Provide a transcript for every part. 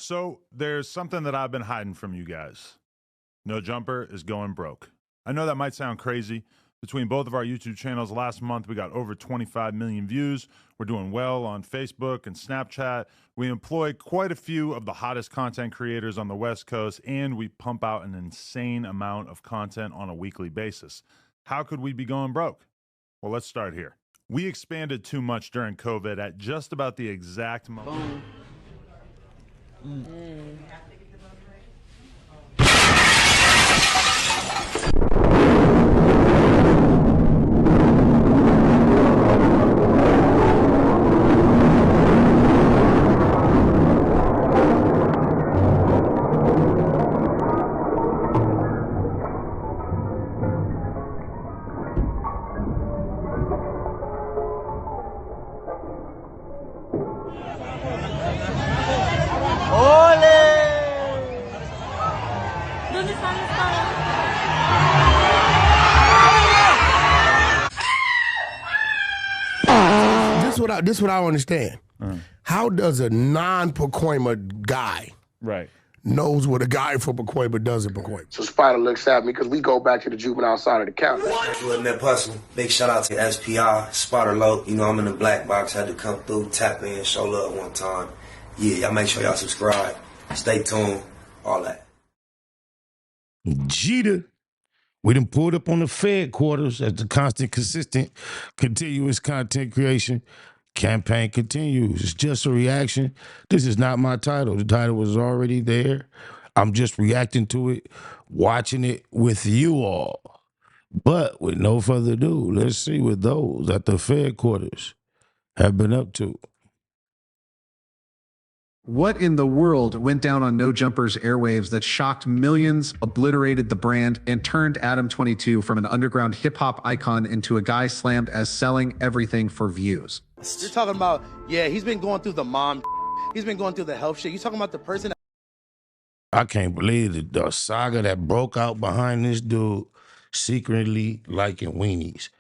So there's something that I've been hiding from you guys. No Jumper is going broke. I know that might sound crazy. Between both of our YouTube channels last month, we got over 25 million views. We're doing well on Facebook and Snapchat. We employ quite a few of the hottest content creators on the West Coast, and we pump out an insane amount of content on a weekly basis. How could we be going broke? Well, let's start here. We expanded too much during COVID at just about the exact moment. This is what I don't understand. How does a non-Pacoima guy knows what a guy from Pacoima does in Pacoima? So Spider looks at me because we go back to the juvenile side of the county. Doing that hustle. Big shout out to SPI, Spotter Low. You know, I'm in the black box. Had to come through, tap in, show love one time. Yeah, y'all make sure y'all subscribe. Stay tuned. All that. Jeter. We done pulled up on the Fed quarters as the constant, consistent, continuous content creation campaign continues. It's just a reaction. This is not my title. The title was already there. I'm just reacting to it, watching it with you all. But with no further ado, let's see what those at the Fed quarters have been up to. What in the world went down on No Jumper's airwaves that shocked millions, obliterated the brand, and turned Adam22 from an underground hip-hop icon into a guy slammed as selling everything for views? You're talking about, yeah, he's been going through the mom, he's been going through the health shit. You're talking about the person. I can't believe the saga that broke out behind this dude secretly liking weenies.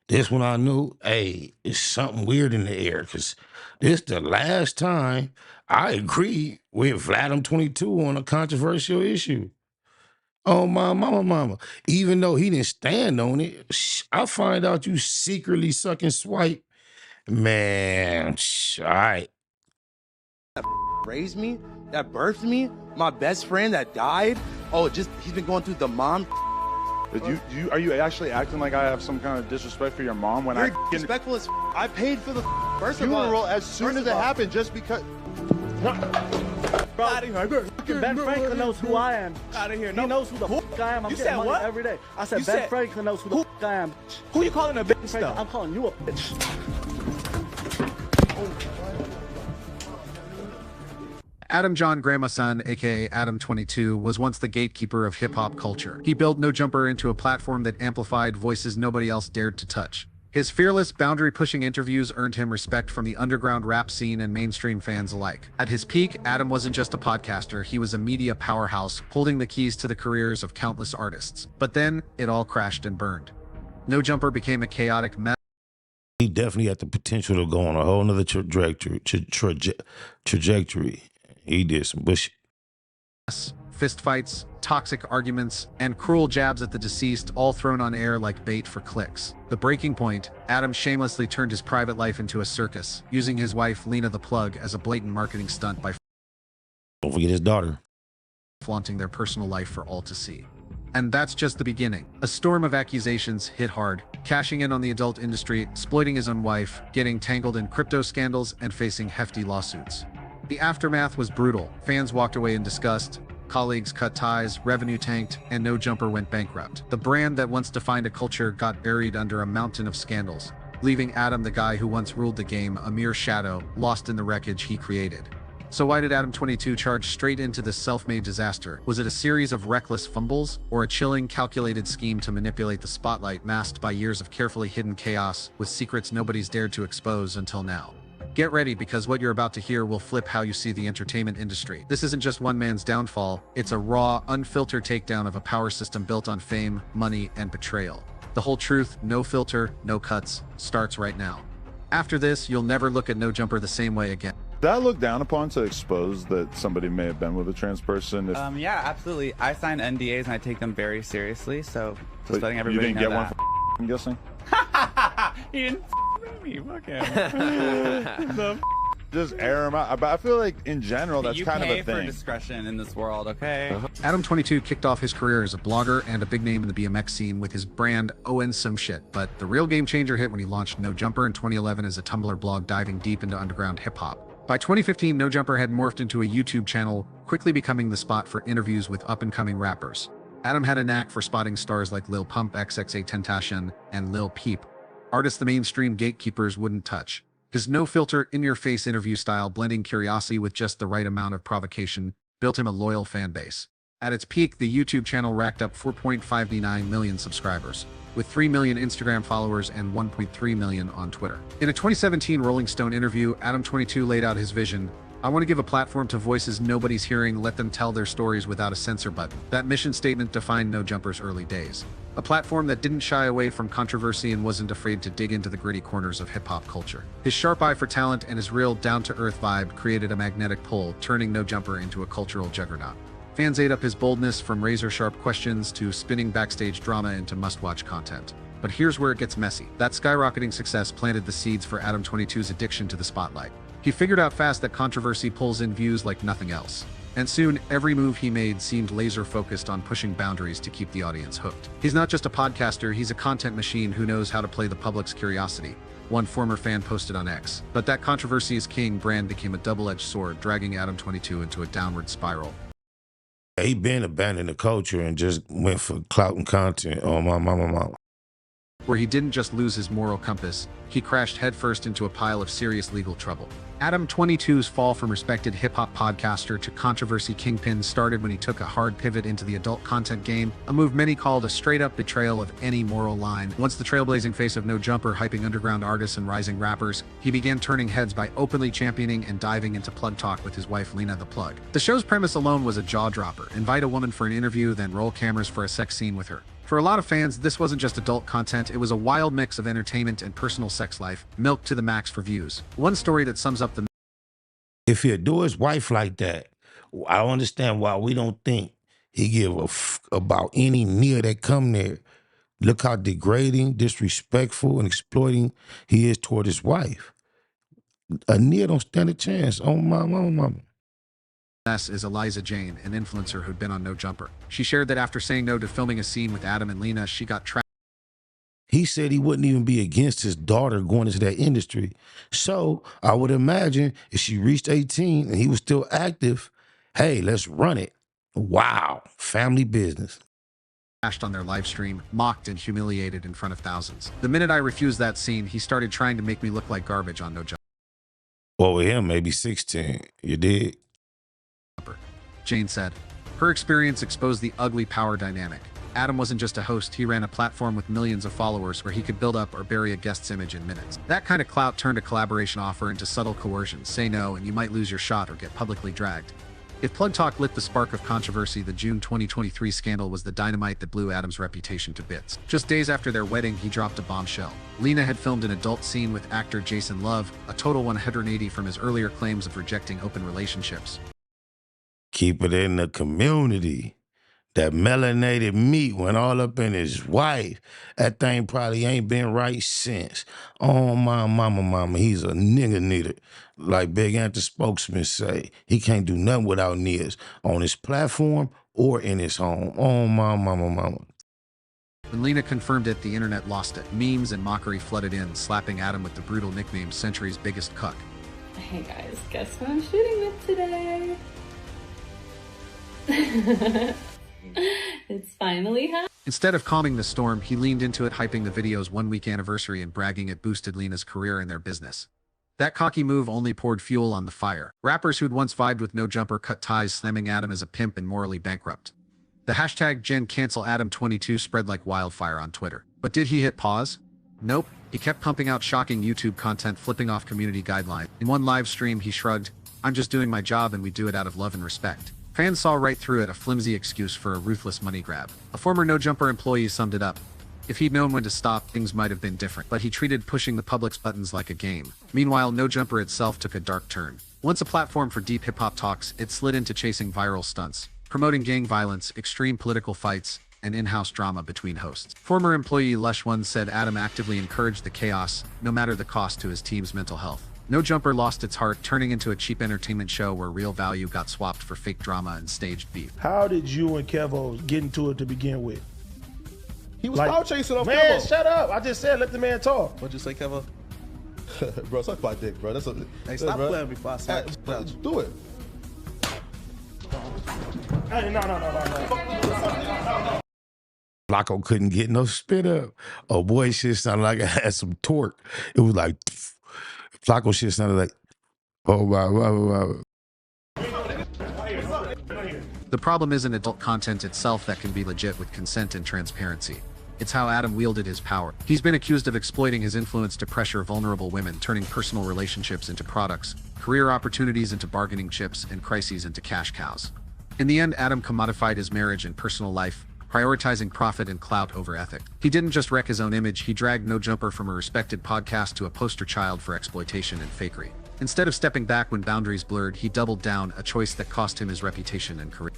This one I knew, hey, it's something weird in the air, because this the last time I agreed with Adam22 on a controversial issue. Oh, my mama. Even though he didn't stand on it, I find out you secretly sucking swipe. Man, all right. That raised me, that birthed me, my best friend that died. Oh, just he's been going through the mom. Are you actually acting like I have some kind of disrespect for your mom when You're disrespectful as I paid for the funeral as soon as it happened just because. Bro, out of here. Ben Franklin knows who I am. Out of here. He knows who the f I am. I'm getting money every day. I said Ben Franklin knows who the f I am. Who you calling a bitch though? I'm calling you a bitch. Adam John Grandmason, aka Adam22, was once the gatekeeper of hip-hop culture. He built No Jumper into a platform that amplified voices nobody else dared to touch. His fearless, boundary-pushing interviews earned him respect from the underground rap scene and mainstream fans alike. At his peak, Adam wasn't just a podcaster, he was a media powerhouse, holding the keys to the careers of countless artists. But then, it all crashed and burned. No Jumper became a chaotic mess. He definitely had the potential to go on a whole nother trajectory. He did some bullshit. Fistfights, toxic arguments, and cruel jabs at the deceased, all thrown on air like bait for clicks. The breaking point, Adam shamelessly turned his private life into a circus, using his wife, Lena the Plug, as a blatant marketing stunt by Don't forget his daughter. flaunting their personal life for all to see. And that's just the beginning. A storm of accusations hit hard, cashing in on the adult industry, exploiting his own wife, getting tangled in crypto scandals, and facing hefty lawsuits. The aftermath was brutal. Fans walked away in disgust, colleagues cut ties, revenue tanked, and No Jumper went bankrupt. The brand that once defined a culture got buried under a mountain of scandals, leaving Adam, the guy who once ruled the game, a mere shadow, lost in the wreckage he created. So why did Adam22 charge straight into this self-made disaster? Was it a series of reckless fumbles, or a chilling, calculated scheme to manipulate the spotlight masked by years of carefully hidden chaos with secrets nobody's dared to expose until now? Get ready, because what you're about to hear will flip how you see the entertainment industry. This isn't just one man's downfall, it's a raw, unfiltered takedown of a power system built on fame, money, and betrayal. The whole truth, no filter, no cuts, starts right now. After this, you'll never look at No Jumper the same way again. That looked down upon to expose that somebody may have been with a trans person? Yeah, absolutely. I sign NDAs and I take them very seriously, so just letting everybody you know didn't get that. one I'm guessing? He didn't with me, fuck him. Just air them out. But I feel like, in general, that's kind of a You pay for thing. discretion in this world, okay? Adam22 kicked off his career as a blogger and a big name in the BMX scene with his brand ON Some Shit, but the real game changer hit when he launched No Jumper in 2011 as a Tumblr blog diving deep into underground hip-hop. By 2015, No Jumper had morphed into a YouTube channel, quickly becoming the spot for interviews with up-and-coming rappers. Adam had a knack for spotting stars like Lil Pump, XXXTentacion, and Lil Peep, artists the mainstream gatekeepers wouldn't touch. His no-filter, in-your-face interview style, blending curiosity with just the right amount of provocation, built him a loyal fan base. At its peak, the YouTube channel racked up 4.59 million subscribers, with 3 million Instagram followers and 1.3 million on Twitter. In a 2017 Rolling Stone interview, Adam22 laid out his vision. "I want to give a platform to voices nobody's hearing, let them tell their stories without a censor button." That mission statement defined No Jumper's early days. A platform that didn't shy away from controversy and wasn't afraid to dig into the gritty corners of hip-hop culture. His sharp eye for talent and his real down-to-earth vibe created a magnetic pull, turning No Jumper into a cultural juggernaut. Fans ate up his boldness, from razor-sharp questions to spinning backstage drama into must-watch content. But here's where it gets messy. That skyrocketing success planted the seeds for Adam22's addiction to the spotlight. He figured out fast that controversy pulls in views like nothing else. And soon, every move he made seemed laser-focused on pushing boundaries to keep the audience hooked. He's not just a podcaster, he's a content machine who knows how to play the public's curiosity, one former fan posted on X. But that controversy is king brand became a double-edged sword, dragging Adam22 into a downward spiral. He been abandoning the culture and just went for clout and content on my mama. Where he didn't just lose his moral compass, he crashed headfirst into a pile of serious legal trouble. Adam22's fall from respected hip-hop podcaster to controversy kingpin started when he took a hard pivot into the adult content game, a move many called a straight-up betrayal of any moral line. Once the trailblazing face of No Jumper, hyping underground artists and rising rappers, he began turning heads by openly championing and diving into plug talk with his wife Lena the Plug. The show's premise alone was a jaw-dropper: invite a woman for an interview, then roll cameras for a sex scene with her. For a lot of fans, this wasn't just adult content, it was a wild mix of entertainment and personal sex life, milked to the max for views. One story that sums up the... If he adore his wife like that, I don't understand why we don't think he give a about any Nia that come there. Look how degrading, disrespectful, and exploiting he is toward his wife. A Nia don't stand a chance on my mama. Is Eliza Jane, an influencer who'd been on No Jumper. She shared that after saying no to filming a scene with Adam and Lena, she got trapped. He said he wouldn't even be against his daughter going into that industry. So I would imagine if she reached 18 and he was still active, hey, let's run it. Wow, family business. Bashed on their live stream, mocked and humiliated in front of thousands. The minute I refused that scene, he started trying to make me look like garbage on No Jumper. Well, with him, maybe 16. You dig? Jane said. Her experience exposed the ugly power dynamic. Adam wasn't just a host, he ran a platform with millions of followers where he could build up or bury a guest's image in minutes. That kind of clout turned a collaboration offer into subtle coercion. Say no and you might lose your shot or get publicly dragged. If Plug Talk lit the spark of controversy, the June 2023 scandal was the dynamite that blew Adam's reputation to bits. Just days after their wedding, he dropped a bombshell. Lena had filmed an adult scene with actor Jason Love, a total 180 from his earlier claims of rejecting open relationships. Keep it in the community. That melanated meat went all up in his wife. That thing probably ain't been right since. Oh, my mama, he's a nigga needer. Like Big Ant, spokesman say, he can't do nothing without niggas on his platform or in his home. Oh, my mama. When Lena confirmed it, the internet lost it. Memes and mockery flooded in, slapping Adam with the brutal nickname Century's Biggest Cuck. Hey guys, guess who I'm shooting with today? It's finally happened. Instead of calming the storm, he leaned into it, hyping the video's one-week anniversary and bragging it boosted Lena's career and their business. That cocky move only poured fuel on the fire. Rappers who'd once vibed with No Jumper cut ties, slamming Adam as a pimp and morally bankrupt. The hashtag #GenCancelAdam22 spread like wildfire on Twitter. But did he hit pause? Nope. He kept pumping out shocking YouTube content, flipping off community guidelines. In one live stream, he shrugged, "I'm just doing my job and we do it out of love and respect." Fans saw right through it, a flimsy excuse for a ruthless money grab. A former No Jumper employee summed it up. If he'd known when to stop, things might have been different. But he treated pushing the public's buttons like a game. Meanwhile, No Jumper itself took a dark turn. Once a platform for deep hip-hop talks, it slid into chasing viral stunts, promoting gang violence, extreme political fights, and in-house drama between hosts. Former employee Lush once said Adam actively encouraged the chaos, no matter the cost to his team's mental health. No Jumper lost its heart, turning into a cheap entertainment show where real value got swapped for fake drama and staged beef. How did you and Kevo get into it to begin with? He was power chasing off Man, Kevo. shut up. I just said let the man talk. What'd you say, Kevo? Bro, suck my dick, bro. That's a, Hey, stop playing before I say do it. Hey, no. Flacco couldn't get no spit up. Oh boy, shit sounded like it had some torque. It was like, Flacco shit sounded like, oh wow. The problem isn't adult content itself that can be legit with consent and transparency. It's how Adam wielded his power. He's been accused of exploiting his influence to pressure vulnerable women, turning personal relationships into products, career opportunities into bargaining chips, and crises into cash cows. In the end, Adam commodified his marriage and personal life, prioritizing profit and clout over ethic. He didn't just wreck his own image, he dragged No Jumper from a respected podcast to a poster child for exploitation and fakery. Instead of stepping back when boundaries blurred, he doubled down, a choice that cost him his reputation and career.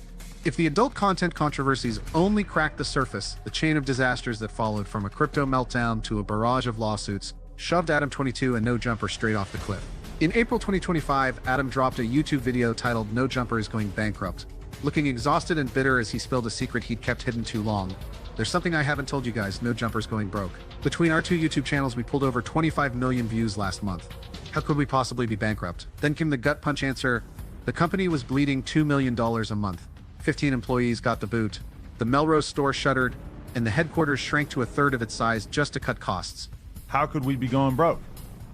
If the adult content controversies only cracked the surface, the chain of disasters that followed, from a crypto meltdown to a barrage of lawsuits, shoved Adam22 and No Jumper straight off the cliff. In April 2025, Adam dropped a YouTube video titled No Jumper is Going Bankrupt. Looking exhausted and bitter as he spilled a secret he'd kept hidden too long. There's something I haven't told you guys, No Jumper's going broke. Between our two YouTube channels, we pulled over 25 million views last month. How could we possibly be bankrupt? Then came the gut punch answer. The company was bleeding $2 million a month. 15 employees got the boot. The Melrose store shuttered, and the headquarters shrank to a third of its size just to cut costs. How could we be going broke?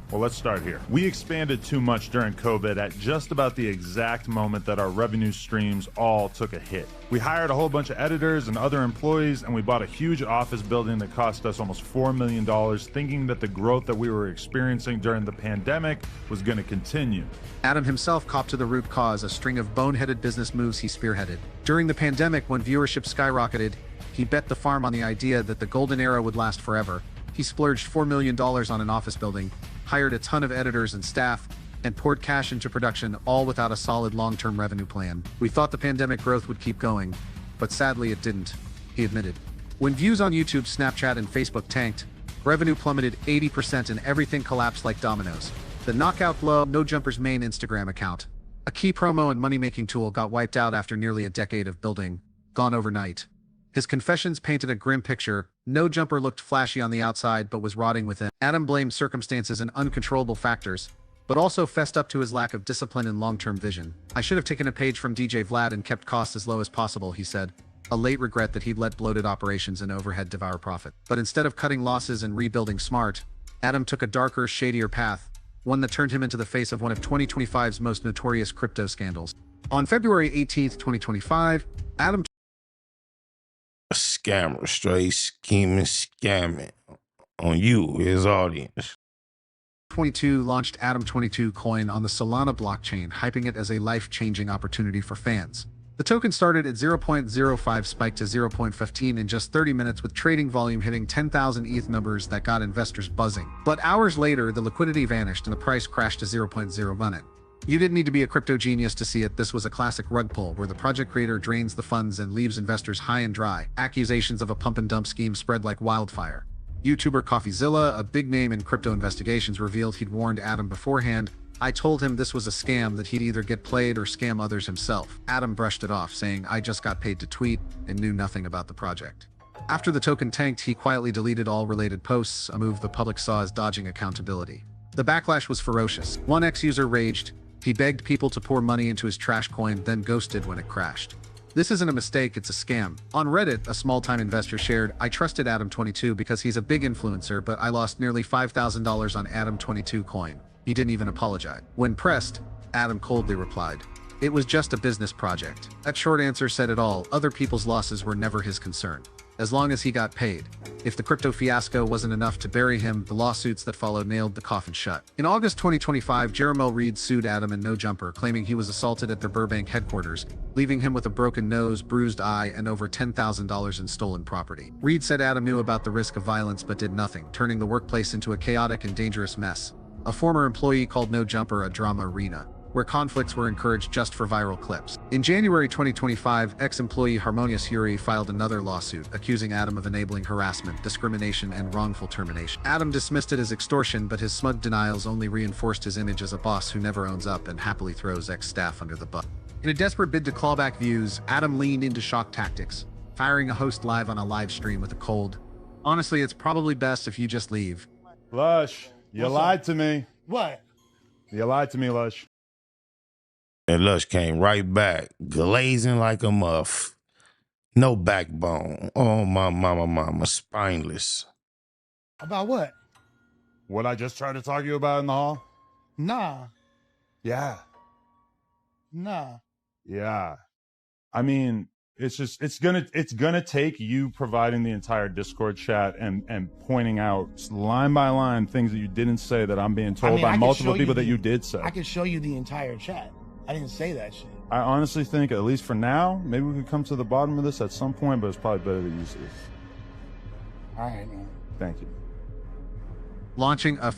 Well, let's start here. We expanded too much during COVID at just about the exact moment that our revenue streams all took a hit. We hired a whole bunch of editors and other employees, and we bought a huge office building that cost us almost $4 million, thinking that the growth that we were experiencing during the pandemic was going to continue. Adam himself copped to the root cause, a string of boneheaded business moves he spearheaded. During the pandemic, when viewership skyrocketed, he bet the farm on the idea that the golden era would last forever. He splurged $4 million on an office building, hired a ton of editors and staff, and poured cash into production, all without a solid long-term revenue plan. We thought the pandemic growth would keep going, but sadly it didn't, he admitted. When views on YouTube, Snapchat, and Facebook tanked, revenue plummeted 80% and everything collapsed like dominoes. The knockout blow, No Jumper's main Instagram account, a key promo and money-making tool, got wiped out after nearly a decade of building, gone overnight. His confessions painted a grim picture. No Jumper looked flashy on the outside, but was rotting within. Adam blamed circumstances and uncontrollable factors, but also fessed up to his lack of discipline and long-term vision. I should have taken a page from DJ Vlad and kept costs as low as possible, he said, a late regret that he'd let bloated operations and overhead devour profit. But instead of cutting losses and rebuilding smart, Adam took a darker, shadier path, one that turned him into the face of one of 2025's most notorious crypto scandals. On February 18th, 2025, Adam A scammer, straight scheming, scamming on you, his audience. 22 launched Adam22 coin on the Solana blockchain, hyping it as a life-changing opportunity for fans. The token started at 0.05, spiked to 0.15 in just 30 minutes, with trading volume hitting 10,000 ETH, numbers that got investors buzzing. But hours later, the liquidity vanished and the price crashed to 0.01. You didn't need to be a crypto genius to see it. This was a classic rug pull, where the project creator drains the funds and leaves investors high and dry. Accusations of a pump and dump scheme spread like wildfire. YouTuber CoffeeZilla, a big name in crypto investigations, revealed he'd warned Adam beforehand. I told him this was a scam, that he'd either get played or scam others himself. Adam brushed it off, saying, I just got paid to tweet and knew nothing about the project. After the token tanked, he quietly deleted all related posts, a move the public saw as dodging accountability. The backlash was ferocious. One ex-user raged. He begged people to pour money into his trash coin, then ghosted when it crashed. This isn't a mistake, it's a scam. On Reddit, a small-time investor shared, I trusted Adam22 because he's a big influencer, but I lost nearly $5,000 on Adam22 coin. He didn't even apologize. When pressed, Adam coldly replied, it was just a business project. That short answer said it all. Other people's losses were never his concern, as long as he got paid. If the crypto fiasco wasn't enough to bury him, the lawsuits that followed nailed the coffin shut. In August 2025, Jeremel Reed sued Adam and No Jumper, claiming he was assaulted at their Burbank headquarters, leaving him with a broken nose, bruised eye, and over $10,000 in stolen property. Reed said Adam knew about the risk of violence but did nothing, turning the workplace into a chaotic and dangerous mess. A former employee called No Jumper a drama arena. where conflicts were encouraged just for viral clips. In January 2025, ex-employee Harmonious Yuri filed another lawsuit, accusing Adam of enabling harassment, discrimination, and wrongful termination. Adam dismissed it as extortion, but his smug denials only reinforced his image as a boss who never owns up and happily throws ex-staff under the bus. In a desperate bid to claw back views, Adam leaned into shock tactics, firing a host live on a live stream with a cold, "Honestly, it's probably best if you just leave." Lush, you lied to me. What? You lied to me, Lush. And Lush came right back, glazing like a muff. No backbone. Oh, my mama, spineless. About what? What I just tried to talk to you about in the hall? Nah. Yeah. Nah. Yeah. I mean, it's gonna take you providing the entire Discord chat and pointing out line by line things that you didn't say that I'm being told by multiple people that you did say. I can show you the entire chat. I didn't say that shit. I honestly think, at least for now, maybe we can come to the bottom of this at some point, but it's probably better that you see it. All right, man. Thank you. Launching a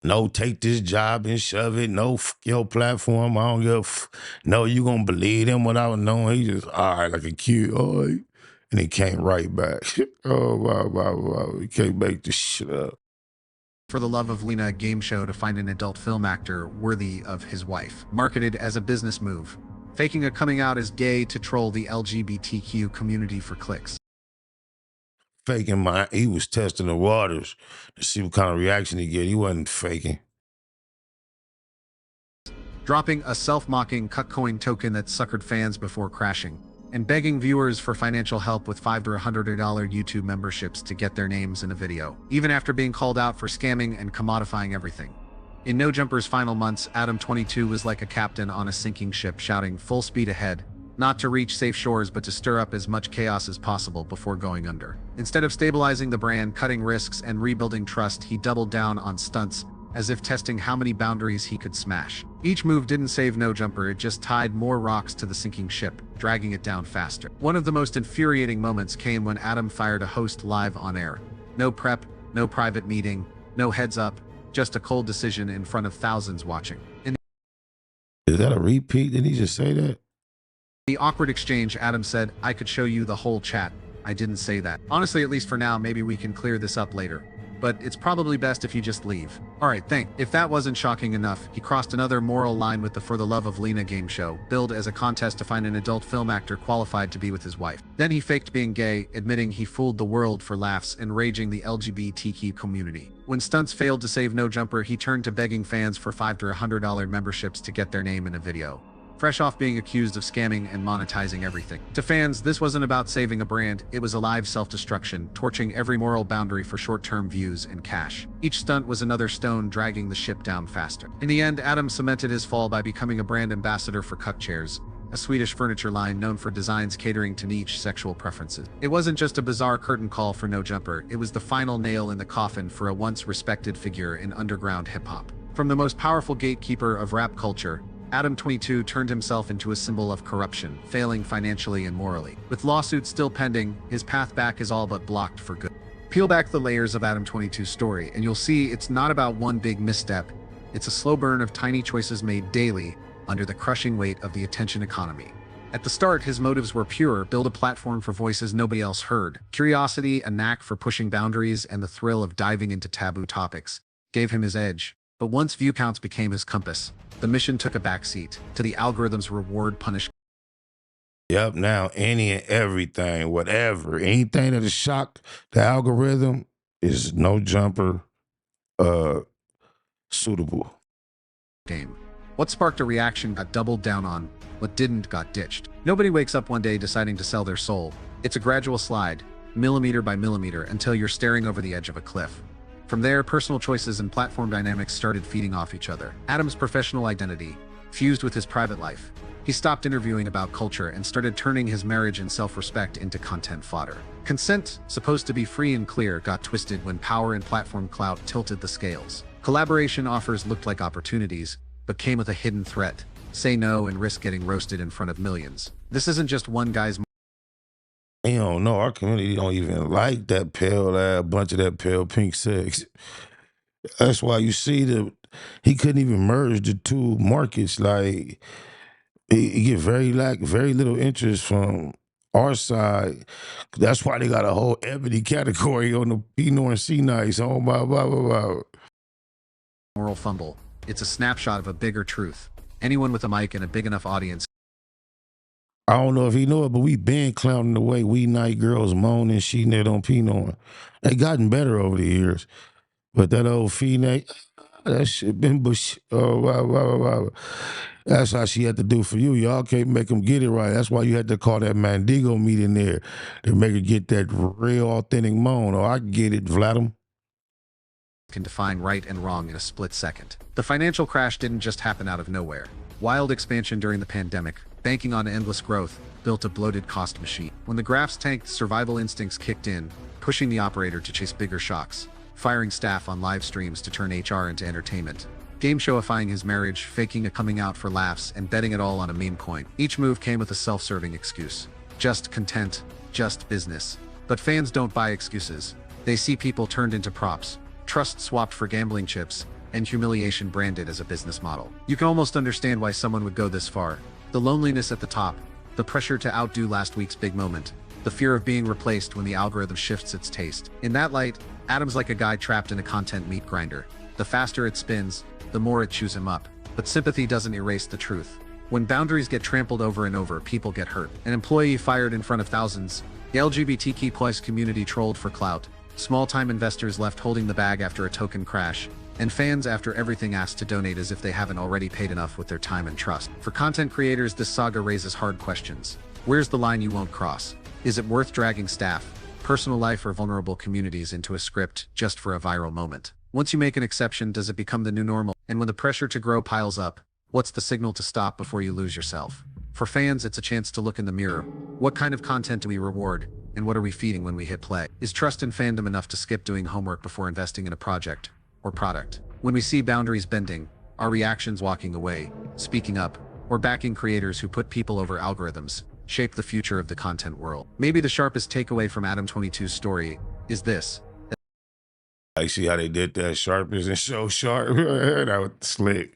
No, take this job and shove it. No, your platform. I don't give no, you gonna believe him without knowing. He just, all right, like a kid. All right. And he came right back. Oh, wow. He can't make this shit up. For the Love of Lena game show to find an adult film actor worthy of his wife, marketed as a business move, faking a coming out as gay to troll the LGBTQ community for clicks. He was testing the waters to see what kind of reaction he get. He wasn't faking. Dropping a self-mocking cuckcoin token that suckered fans before crashing, and begging viewers for financial help with $5 to $100 YouTube memberships to get their names in a video, even after being called out for scamming and commodifying everything. In No Jumper's final months, Adam22 was like a captain on a sinking ship shouting full speed ahead, not to reach safe shores but to stir up as much chaos as possible before going under. Instead of stabilizing the brand, cutting risks, and rebuilding trust, he doubled down on stunts, as if testing how many boundaries he could smash. Each move didn't save No Jumper, it just tied more rocks to the sinking ship, dragging it down faster. One of the most infuriating moments came when Adam fired a host live on air. No prep, no private meeting, no heads up, just a cold decision in front of thousands watching. Is that a repeat? Did he just say that? The awkward exchange, Adam said, "I could show you the whole chat. I didn't say that. Honestly, at least for now, maybe we can clear this up later. But it's probably best if you just leave." Alright, thanks. If that wasn't shocking enough, he crossed another moral line with the For the Love of Lena game show, billed as a contest to find an adult film actor qualified to be with his wife. Then he faked being gay, admitting he fooled the world for laughs, enraging the LGBTQ community. When stunts failed to save No Jumper, he turned to begging fans for $5 to $100 memberships to get their name in a video, fresh off being accused of scamming and monetizing everything. To fans, this wasn't about saving a brand, it was a live self-destruction, torching every moral boundary for short-term views and cash. Each stunt was another stone dragging the ship down faster. In the end, Adam cemented his fall by becoming a brand ambassador for Cuck Chairs, a Swedish furniture line known for designs catering to niche sexual preferences. It wasn't just a bizarre curtain call for No Jumper, it was the final nail in the coffin for a once respected figure in underground hip-hop. From the most powerful gatekeeper of rap culture, Adam22 turned himself into a symbol of corruption, failing financially and morally. With lawsuits still pending, his path back is all but blocked for good. Peel back the layers of Adam22's story, and you'll see it's not about one big misstep. It's a slow burn of tiny choices made daily under the crushing weight of the attention economy. At the start, his motives were pure: build a platform for voices nobody else heard. Curiosity, a knack for pushing boundaries, and the thrill of diving into taboo topics gave him his edge. But once view counts became his compass, the mission took a backseat to the algorithm's reward-punish. Yep, now any and everything, whatever, anything that has shocked the algorithm is No Jumper suitable. Game. What sparked a reaction got doubled down on, what didn't got ditched. Nobody wakes up one day deciding to sell their soul. It's a gradual slide, millimeter by millimeter, until you're staring over the edge of a cliff. From there, personal choices and platform dynamics started feeding off each other. Adam's professional identity fused with his private life. He stopped interviewing about culture and started turning his marriage and self-respect into content fodder. Consent, supposed to be free and clear, got twisted when power and platform clout tilted the scales. Collaboration offers looked like opportunities, but came with a hidden threat: say no and risk getting roasted in front of millions. This isn't just one guy's. You don't know, our community don't even like that pale bunch of that pale pink sex. That's why you see he couldn't even merge the two markets. Like he get very little interest from our side. That's why they got a whole ebony category on the Pinot and C Nice. Oh blah blah blah blah. Moral fumble. It's a snapshot of a bigger truth. Anyone with a mic and a big enough audience. I don't know if he know it, but we been clowning the way we night girls moan and she knit on Pinot. They gotten better over the years. But that old Fee, that shit been bush. Oh, wow, wow, wow. That's how she had to do for you. Y'all can't make them get it right. That's why you had to call that Mandigo meet in there to make her get that real authentic moan. Oh, I get it, Vladim. Can define right and wrong in a split second. The financial crash didn't just happen out of nowhere. Wild expansion during the pandemic, banking on endless growth, built a bloated cost machine. When the graphs tanked, survival instincts kicked in, pushing the operator to chase bigger shocks, firing staff on live streams to turn HR into entertainment, game showifying his marriage, faking a coming out for laughs, and betting it all on a meme coin. Each move came with a self-serving excuse. Just content, just business. But fans don't buy excuses. They see people turned into props, trust swapped for gambling chips, and humiliation branded as a business model. You can almost understand why someone would go this far. The loneliness at the top, the pressure to outdo last week's big moment, the fear of being replaced when the algorithm shifts its taste. In that light, Adam's like a guy trapped in a content meat grinder. The faster it spins, the more it chews him up. But sympathy doesn't erase the truth. When boundaries get trampled over and over, people get hurt. An employee fired in front of thousands, the LGBTQ+ community trolled for clout, small-time investors left holding the bag after a token crash, and fans after everything asked to donate as if they haven't already paid enough with their time and trust. For content creators, this saga raises hard questions. Where's the line you won't cross? Is it worth dragging staff, personal life, or vulnerable communities into a script just for a viral moment? Once you make an exception, does it become the new normal? And when the pressure to grow piles up, what's the signal to stop before you lose yourself? For fans, it's a chance to look in the mirror. What kind of content do we reward? And what are we feeding when we hit play? Is trust in fandom enough to skip doing homework before investing in a project or product? When we see boundaries bending, our reactions walking away, speaking up, or backing creators who put people over algorithms, shape the future of the content world. Maybe the sharpest takeaway from Adam22’s story is this. I see how they did that. Sharp isn't so sharp. That was slick.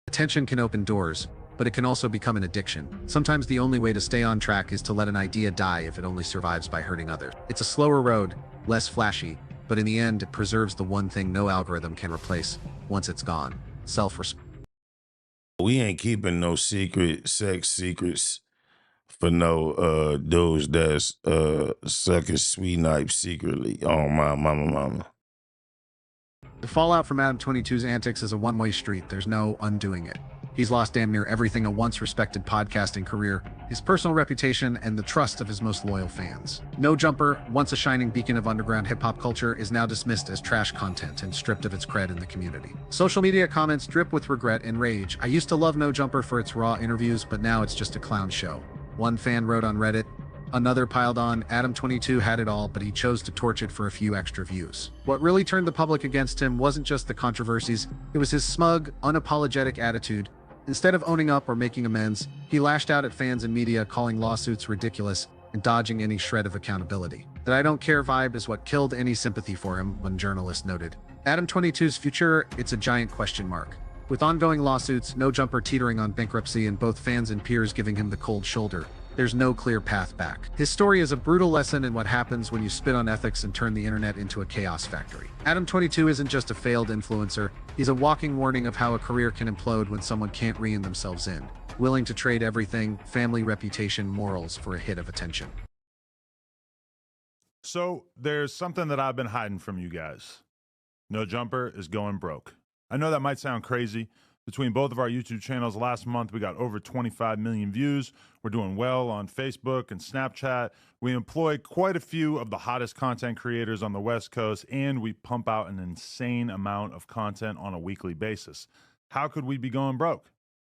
Attention can open doors, but it can also become an addiction. Sometimes the only way to stay on track is to let an idea die if it only survives by hurting others. It's a slower road, less flashy, but in the end, it preserves the one thing no algorithm can replace once it's gone: self-respect. We ain't keeping no sex secrets for no dudes that's sucking sweet knife secretly. Oh my mama. The fallout from Adam22’s antics is a one-way street. There's no undoing it. He's lost damn near everything: a once respected podcasting career, his personal reputation, and the trust of his most loyal fans. No Jumper, once a shining beacon of underground hip-hop culture, is now dismissed as trash content and stripped of its cred in the community. Social media comments drip with regret and rage. I used to love No Jumper for its raw interviews, but now it's just a clown show. One fan wrote on Reddit, another piled on, Adam22 had it all, but he chose to torch it for a few extra views. What really turned the public against him wasn't just the controversies, it was his smug, unapologetic attitude. Instead of owning up or making amends, he lashed out at fans and media, calling lawsuits ridiculous and dodging any shred of accountability. That "I don't care" vibe is what killed any sympathy for him, one journalist noted. Adam22’s future, it's a giant question mark. With ongoing lawsuits, No Jumper teetering on bankruptcy, and both fans and peers giving him the cold shoulder, there's no clear path back. His story is a brutal lesson in what happens when you spit on ethics and turn the internet into a chaos factory. Adam22 isn't just a failed influencer, he's a walking warning of how a career can implode when someone can't rein themselves in, willing to trade everything: family, reputation, morals, for a hit of attention. So there's something that I've been hiding from you guys. No Jumper is going broke. I know that might sound crazy. Between both of our YouTube channels last month, we got over 25 million views. We're doing well on Facebook and Snapchat. We employ quite a few of the hottest content creators on the West Coast, and we pump out an insane amount of content on a weekly basis. How could we be going broke?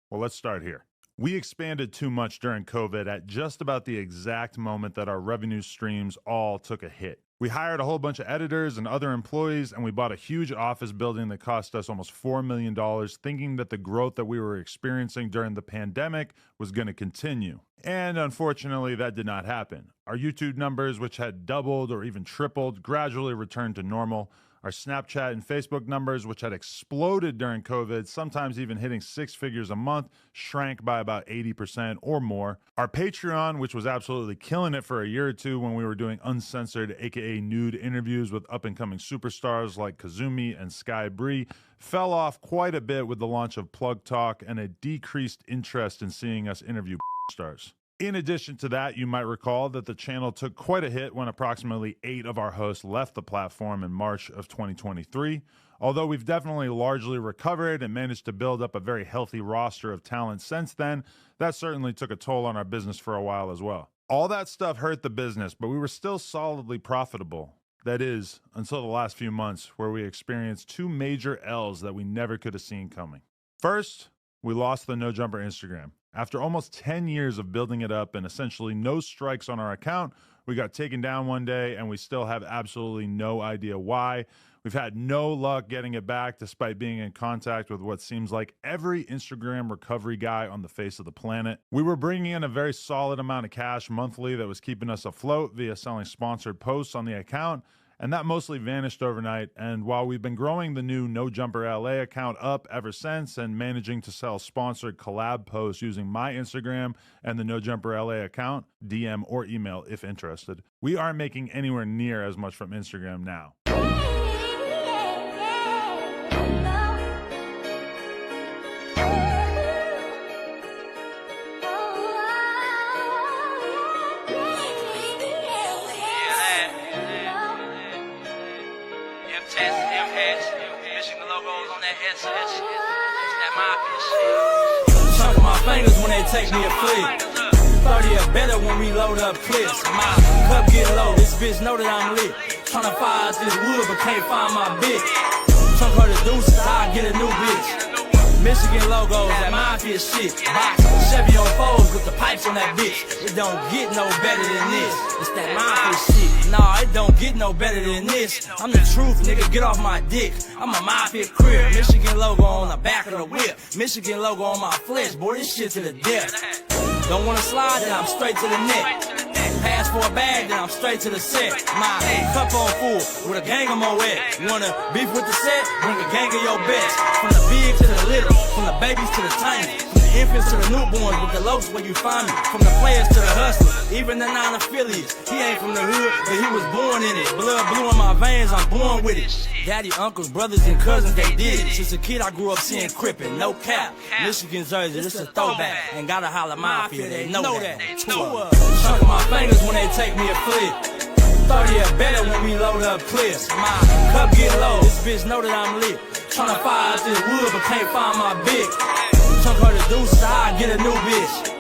Well, let's start here. We expanded too much during COVID at just about the exact moment that our revenue streams all took a hit. We hired a whole bunch of editors and other employees, and we bought a huge office building that cost us almost $4 million, thinking that the growth that we were experiencing during the pandemic was going to continue. And unfortunately, that did not happen. Our YouTube numbers, which had doubled or even tripled, gradually returned to normal. Our Snapchat and Facebook numbers, which had exploded during COVID, sometimes even hitting 6 figures a month, shrank by about 80% or more. Our Patreon, which was absolutely killing it for a year or two when we were doing uncensored, aka nude interviews with up-and-coming superstars like Kazumi and Sky Bree, fell off quite a bit with the launch of Plug Talk and a decreased interest in seeing us interview stars. In addition to that, you might recall that the channel took quite a hit when approximately 8 of our hosts left the platform in March of 2023. Although we've definitely largely recovered and managed to build up a very healthy roster of talent since then, that certainly took a toll on our business for a while as well. All that stuff hurt the business, but we were still solidly profitable. That is, until the last few months, where we experienced 2 major L's that we never could have seen coming. First, we lost the No Jumper Instagram. After almost 10 years of building it up and essentially no strikes on our account, we got taken down one day and we still have absolutely no idea why. We've had no luck getting it back despite being in contact with what seems like every Instagram recovery guy on the face of the planet. We were bringing in a very solid amount of cash monthly that was keeping us afloat via selling sponsored posts on the account, and that mostly vanished overnight. And while we've been growing the new No Jumper LA account up ever since and managing to sell sponsored collab posts using my Instagram and the No Jumper LA account, DM or email if interested, we aren't making anywhere near as much from Instagram now. Chunk my fingers when they take me a flick. 30 or better when we load up clips. My cup get low, this bitch know that I'm lit. Tryna fire out this wood but can't find my bitch. Chunk her the deuces, I get a new bitch. Michigan logos, that mafia shit. Box, Chevy on foes with the pipes on that bitch. It don't get no better than this. It's that mafia shit. Nah, it don't get no better than this. I'm the truth, nigga, get off my dick. I'm a mafia crib. Michigan logo on the back of the whip. Michigan logo on my flesh, boy, this shit to the death. Don't wanna slide, then I'm straight to the net. Pass for a bag, then I'm straight to the set. My cup on full, with a gang of my wet. Wanna beef with the set? Bring a gang of your best. From the big to the little, from the babies to the tiny, from the infants to the newborns, with the locs where you find me. From the players to the hustlers, even the non-affiliates. He ain't from the hood, but he was born in it. Blood blue in my veins, I'm born with it. Daddy, uncles, brothers, and cousins, they did it. Since a kid, I grew up seeing Crippin', no cap. Michigan jersey, this a throwback. Ain't gotta holler mafia, they know that. Chunk my fingers when they take me a flick. 30 or better when we load up clips. My cup get low, this bitch know that I'm lit. Tryna fire out this wood but can't find my bitch. Chunk her the deuces, I get a new bitch.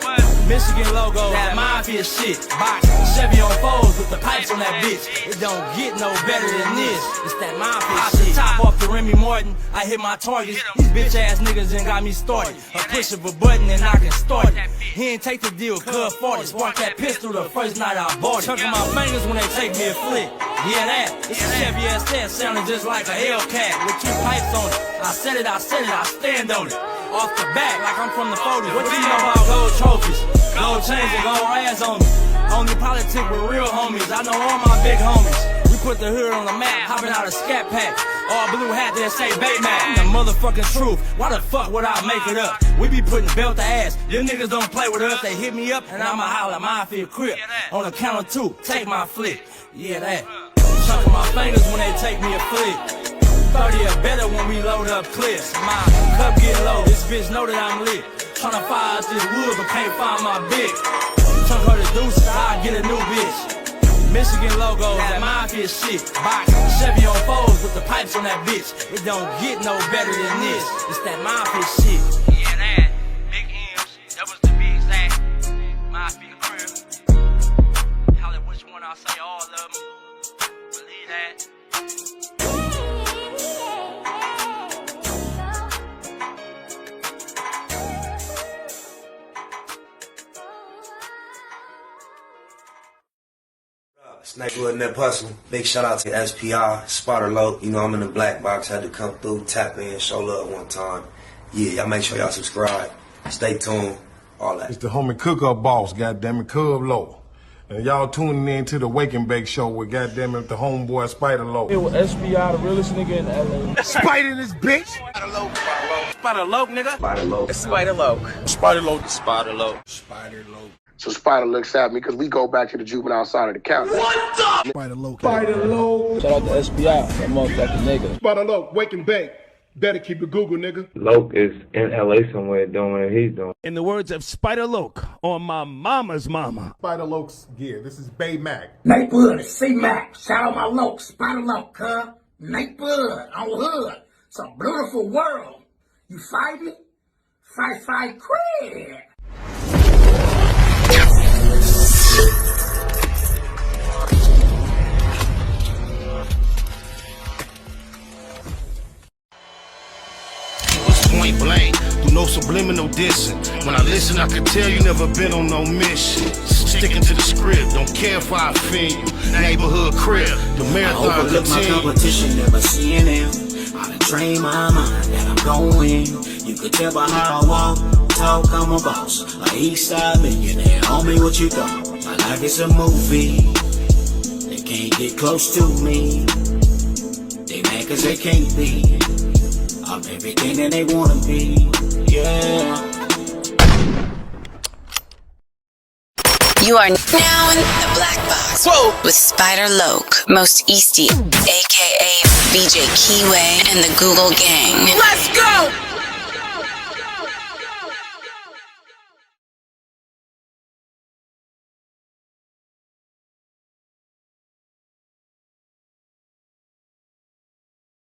Michigan logo, that mafia shit. Box, Chevy on foes with the pipes on that bitch. It don't get no better than this. It's that mafia shit. Top off the Remy Martin, I hit my targets. These bitch ass niggas ain't got me started. A push of a button and I can start it. He ain't take the deal, cuz 40. Spark that pistol the first night I bought it. Chunking my fingers when they take me a flick. Yeah, that. It's a Chevy SS sounding just like a Hellcat with 2 pipes on it. I said it, I stand on it. Off the back like I'm from the 40s. What you know about gold trophies? Gold chains and gold rags on me. Only politic with real homies. I know all my big homies. We put the hood on the map, hopping out a scat pack. All blue hat that say Baymax. The motherfucking truth. Why the fuck would I make it up? We be putting belt to ass. Them niggas don't play with us. They hit me up and I'ma holler mafia crip. On the count of 2, take my flick. Yeah, that. Chunking my fingers when they take me a flick. 30 or better when we load up clips. My cup get low, this bitch know that I'm lit. Tryna fire out this wood but can't find my bitch. Chunk her the deuces, I get a new bitch. Michigan logos, that mafia shit. Box, Chevy on foes with the pipes on that bitch. It don't get no better than this. It's that mafia shit. Yeah, that. Big M's, that was to be exact. Mafia crib. Holla which one I say all of them. Believe that. Snakewood and that hustle. Big shout out to SPI, Spotter Low. You know, I'm in the black box. Had to come through, tap in, show love one time. Yeah, y'all make sure y'all subscribe. Stay tuned. All that. It's the homie cook-up boss, goddammit, Cub Low. And y'all tuning in to the Wake and Bake Show with goddamn it, the homeboy Spider Loc. It was SBI, the realest nigga in LA. Spider this bitch. Spider Loc, nigga. Spider Loc. Spider Loc. Spider Loc. Spider Loc. Spider Loc. So Spider looks at me because we go back to the juvenile side of the county. What the? Spider Loc. Spider Loc. Shout out to SBI, that motherfucking nigga. Spider Loc, Wake and Bake. Better keep it Google, nigga. Loc is in LA somewhere doing what he's doing. In the words of Spider Loc, on my mama's mama. Spider Loc's gear. This is Bay Mac. Nate Bud, C-Mac. Shout out my Loc, Spider Loc, huh? Nate Bud, on hood. It's a beautiful world. You fight me? Fight, crib. Point blank, through no subliminal dissing. When I listen, I can tell you never been on no mission. Sticking to the script, don't care if I offend you. Neighborhood crib, the marathon I overlook my competition, never seeing them. I done trained my mind that I'm going. You could tell by how I walk, talk, I'm a boss. A Eastside millionaire, homie, what you thought? My life is a movie. They can't get close to me. They mad cause they can't be. I'm everything that they wanna be, yeah. You are now in the Black Box. Whoa. With Spider Loc, Most Easty, aka BJ Keyway, and the Google Gang. Let's go!